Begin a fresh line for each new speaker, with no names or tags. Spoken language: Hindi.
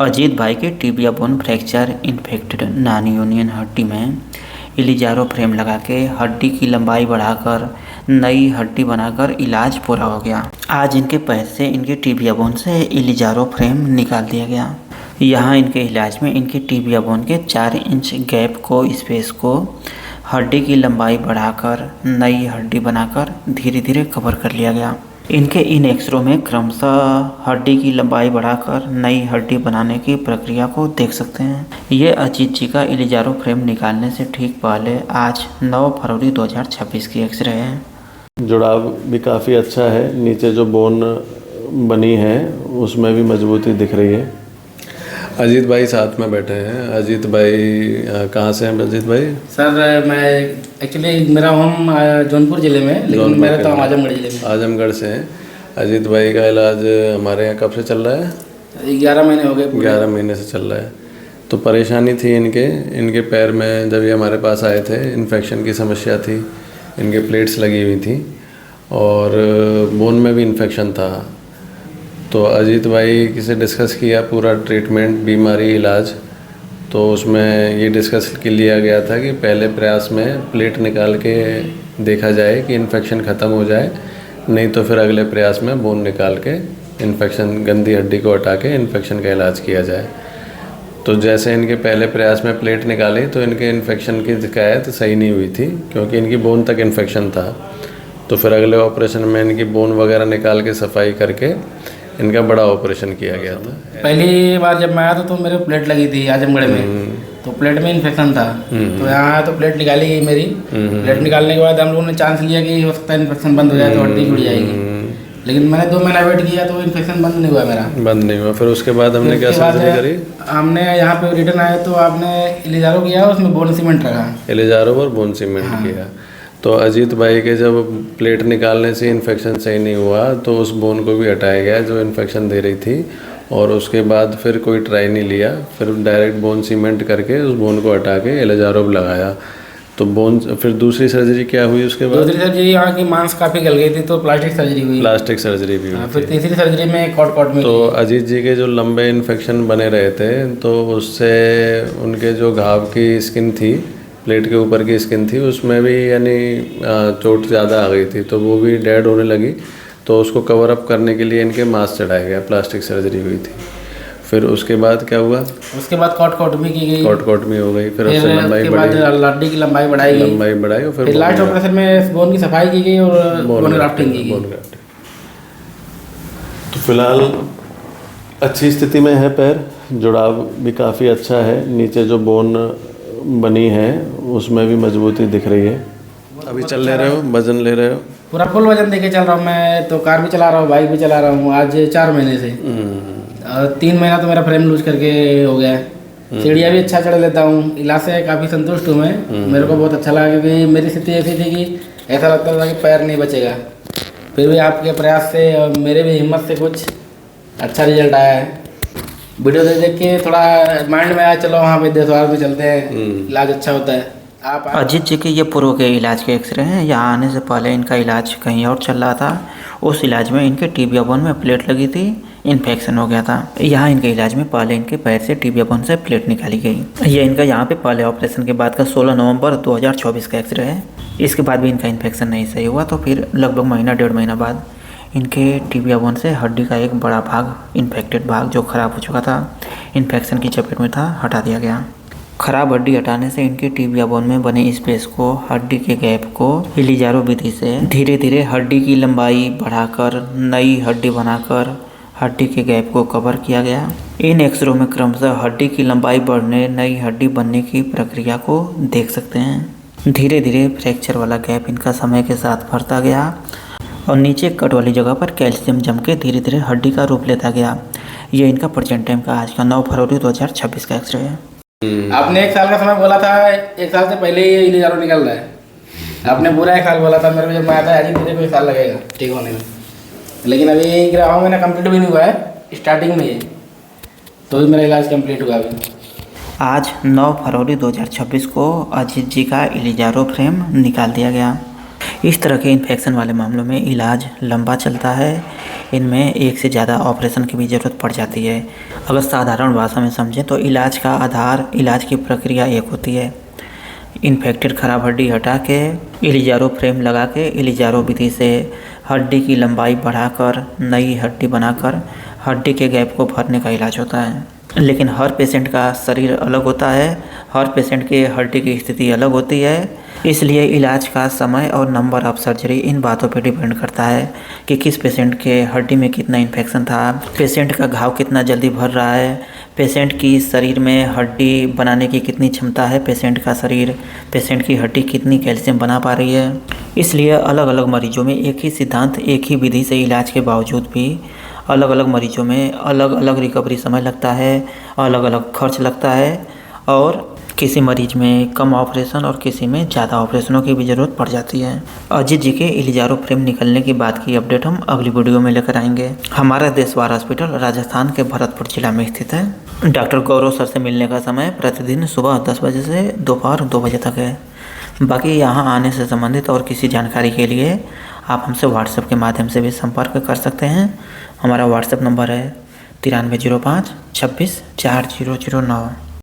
अजीत भाई के tibia bone fracture infected non union हड्डी में इलिजारो फ्रेम लगा के हड्डी की लंबाई बढ़ाकर नई हड्डी बनाकर इलाज पूरा हो गया। आज इनके पैर से इनके टिबिया बोन से इलिजारो फ्रेम निकाल दिया गया। यहाँ इनके इलाज में इनके टिबिया बोन के 4 इंच गैप को स्पेस को हड्डी की लंबाई बढ़ाकर नई हड्डी बनाकर धीरे धीरे कवर कर लिया गया। इनके इन एक्सरे में क्रमशः हड्डी की लंबाई बढ़ाकर नई हड्डी बनाने की प्रक्रिया को देख सकते हैं। ये अजीत जी का इलिजारो फ्रेम निकालने से ठीक पहले आज 9 फरवरी 2026 की एक्सरे है।
जुड़ाव भी काफ़ी अच्छा है, नीचे जो बोन बनी है उसमें भी मजबूती दिख रही है। अजीत भाई साथ में बैठे हैं। अजीत भाई कहाँ से हैं अजीत भाई?
सर मैं एक्चुअली मेरा होम जौनपुर ज़िले में, लेकिन मेरा तो आजमगढ़ ज़िले में।
आजमगढ़ से हैं। अजीत भाई का इलाज हमारे यहाँ कब से चल रहा है?
11 महीने हो गए।
11 महीने से चल रहा है। तो परेशानी थी इनके पैर में जब ये हमारे पास आए थे, इन्फेक्शन की समस्या थी, इनके प्लेट्स लगी हुई थी और बोन में भी इन्फेक्शन था। तो अजीत भाई से डिस्कस किया पूरा ट्रीटमेंट, बीमारी, इलाज। तो उसमें ये डिस्कस लिया गया था कि पहले प्रयास में प्लेट निकाल के देखा जाए कि इन्फेक्शन ख़त्म हो जाए, नहीं तो फिर अगले प्रयास में बोन निकाल के इन्फेक्शन, गंदी हड्डी को हटा के इन्फेक्शन का इलाज किया जाए। तो जैसे इनके पहले प्रयास में प्लेट निकाली तो इनके इन्फेक्शन की शिकायत सही नहीं हुई थी, क्योंकि इनकी बोन तक इन्फेक्शन था। तो फिर अगले ऑपरेशन में इनकी बोन वगैरह निकाल के सफाई करके इनका बड़ा ऑपरेशन किया गया था।
पहली बार जब मैं आया था तो मेरे प्लेट लगी थी आजमगढ़ में, तो प्लेट में इन्फेक्शन था। तो यहाँ आया तो प्लेट निकाली गई मेरी। प्लेट निकालने के बाद हम लोगों ने चांस लिया कि हो सकता है इन्फेक्शन बंद हो जाए तो हड्डी जुड़ जाएगी, लेकिन मैंने 2 महीना वेट किया तो इन्फेक्शन बंद नहीं हुआ मेरा।
बंद नहीं हुआ। फिर उसके बाद हमने क्या सर्जरी करी?
हमने यहाँ पे रिटर्न आए तो आपने इलिजारो किया, उसमें बोन सीमेंट रखा।
इलिजारो और बोन सीमेंट किया। तो अजीत भाई के जब प्लेट निकालने से इन्फेक्शन सही नहीं हुआ तो उस बोन को भी हटाया गया जो इन्फेक्शन दे रही थी, और उसके बाद फिर कोई ट्राई नहीं लिया, फिर डायरेक्ट बोन सीमेंट करके उस बोन को हटा के इलिजारो लगाया। तो बोन फिर दूसरी सर्जरी क्या हुई उसके बाद?
दूसरी सर्जरी यहाँ की मांस काफ़ी गल गई थी तो प्लास्टिक सर्जरी हुई।
प्लास्टिक सर्जरी भी हुई।
फिर तीसरी सर्जरी में कॉट में।
तो अजीत जी के जो लंबे इन्फेक्शन बने रहे थे तो उससे उनके जो घाव की स्किन थी, प्लेट के ऊपर की स्किन थी, उसमें भी यानी चोट ज़्यादा आ गई थी, तो वो भी डेड होने लगी। तो उसको कवर अप करने के लिए इनके मास्क चढ़ाया गया, प्लास्टिक सर्जरी हुई थी। फिर उसके बाद क्या हुआ?
उसके बाद कॉट भी की गई।
कॉट भी हो गई। फिर उससे लंबाई बढ़ी,
हड्डी की लंबाई बढ़ाई
और
फिर लास्ट ऑपरेशन में बोन की सफाई की गई और बोन ग्राफ्टिंग की गई।
तो फिलहाल अच्छी स्थिति में है पैर, जुड़ाव भी काफ़ी अच्छा है, नीचे जो बोन बनी है उसमें भी मजबूती दिख रही है। अभी चल ले रहे हो, वजन ले रहे हो?
पूरा फुल वजन देके चल रहा हूँ मैं, तो कार भी चला रहा हूँ, बाइक भी चला रहा हूँ आज 4 महीने से। 3 महीना तो मेरा फ्रेम लूज करके हो गया है। सीढ़ियाँ भी अच्छा चढ़ लेता हूँ। इलाज से काफ़ी संतुष्ट हूँ मैं। मेरे को बहुत अच्छा लगा, क्योंकि मेरी स्थिति ऐसी थी कि ऐसा लगता था कि पैर नहीं बचेगा। फिर भी आपके प्रयास से और मेरे भी हिम्मत से कुछ अच्छा रिजल्ट आया है। वीडियो देख के थोड़ा माइंड में आया, चलो वहाँ पे देशवार में चलते हैं, इलाज अच्छा होता है। आप
अजीत जी के ये पूर्व के इलाज के एक्सरे हैं। यहाँ आने से पहले इनका इलाज कहीं और चल रहा था। उस इलाज में इनके टिबिया बोन में प्लेट लगी थी, इन्फेक्शन हो गया था। यहाँ इनके इलाज में पहले इनके पैर से टिबिया बोन से प्लेट निकाली गई। ये इनका यहाँ पे पहले ऑपरेशन के बाद का 16 नवंबर 2024 का एक्सरे है। इसके बाद भी इनका इन्फेक्शन नहीं सही हुआ, तो फिर लगभग महीना 1.5 महीना बाद इनके टिबिया बोन से हड्डी का एक बड़ा भाग, इन्फेक्टेड भाग जो ख़राब हो चुका था, इन्फेक्शन की चपेट में था, हटा दिया गया। खराब हड्डी हटाने से इनके टिबिया बोन में बने स्पेस को, हड्डी के गैप को इलिजारो विधि से धीरे धीरे हड्डी की लंबाई बढ़ाकर नई हड्डी बनाकर हड्डी के गैप को कवर किया गया। इन एक्सरे में क्रमशः हड्डी की लंबाई बढ़ने, नई हड्डी बनने की प्रक्रिया को देख सकते हैं। धीरे धीरे फ्रैक्चर वाला गैप इनका समय के साथ भरता गया और नीचे कट वाली जगह पर कैल्शियम जम के धीरे धीरे हड्डी का रूप लेता गया। ये इनका प्रेजेंट टाइम का आज का 9 फरवरी 2026 का एक्सरे है।
आपने 1 साल का समय बोला था, 1 साल से पहले ही इलिजारो निकल रहा है। आपने पूरा 1 साल बोला था मेरे को जब मैं आया था, अजीत मुझे कोई 1 साल लगेगा ठीक होने में, लेकिन अभी 11 महीना कंप्लीट भी नहीं हुआ है, स्टार्टिंग में ही, तो भी मेरा इलाज कंप्लीट हुआ अभी।
आज 9 फरवरी 2026 को अजीत जी का इलिजारो फ्रेम निकाल दिया गया। इस तरह के इन्फेक्शन वाले मामलों में इलाज लंबा चलता है। इनमें एक से ज़्यादा ऑपरेशन की भी ज़रूरत पड़ जाती है। अगर साधारण भाषा में समझें तो इलाज का आधार, इलाज की प्रक्रिया एक होती है। इन्फेक्टेड खराब हड्डी हटा के इलिजारो फ्रेम लगा के इलिजारो विधि से हड्डी की लंबाई बढ़ाकर नई हड्डी बनाकर हड्डी के गैप को भरने का इलाज होता है। लेकिन हर पेशेंट का शरीर अलग होता है, हर पेशेंट की हड्डी की स्थिति अलग होती है, इसलिए इलाज का समय और नंबर ऑफ सर्जरी इन बातों पर डिपेंड करता है कि किस पेशेंट के हड्डी में कितना इन्फेक्शन था, पेशेंट का घाव कितना जल्दी भर रहा है, पेशेंट की शरीर में हड्डी बनाने की कितनी क्षमता है, पेशेंट का शरीर, पेशेंट की हड्डी कितनी कैल्शियम बना पा रही है। इसलिए अलग अलग मरीजों में एक ही सिद्धांत, एक ही विधि से इलाज के बावजूद भी अलग अलग मरीजों में अलग अलग रिकवरी समय लगता है, अलग अलग खर्च लगता है और किसी मरीज में कम ऑपरेशन और किसी में ज़्यादा ऑपरेशनों की भी ज़रूरत पड़ जाती है। अजीत जी के इलिजारो फ्रेम निकलने की बात की अपडेट हम अगली वीडियो में लेकर आएंगे। हमारा देशवार हॉस्पिटल राजस्थान के भरतपुर जिला में स्थित है। डॉक्टर गौरव सर से मिलने का समय प्रतिदिन सुबह 10 बजे से दोपहर 2 बजे तक है। बाकी यहाँ आने से संबंधित और किसी जानकारी के लिए आप हमसे व्हाट्सएप के माध्यम से भी संपर्क कर सकते हैं। हमारा व्हाट्सएप नंबर है 9305 26 4009।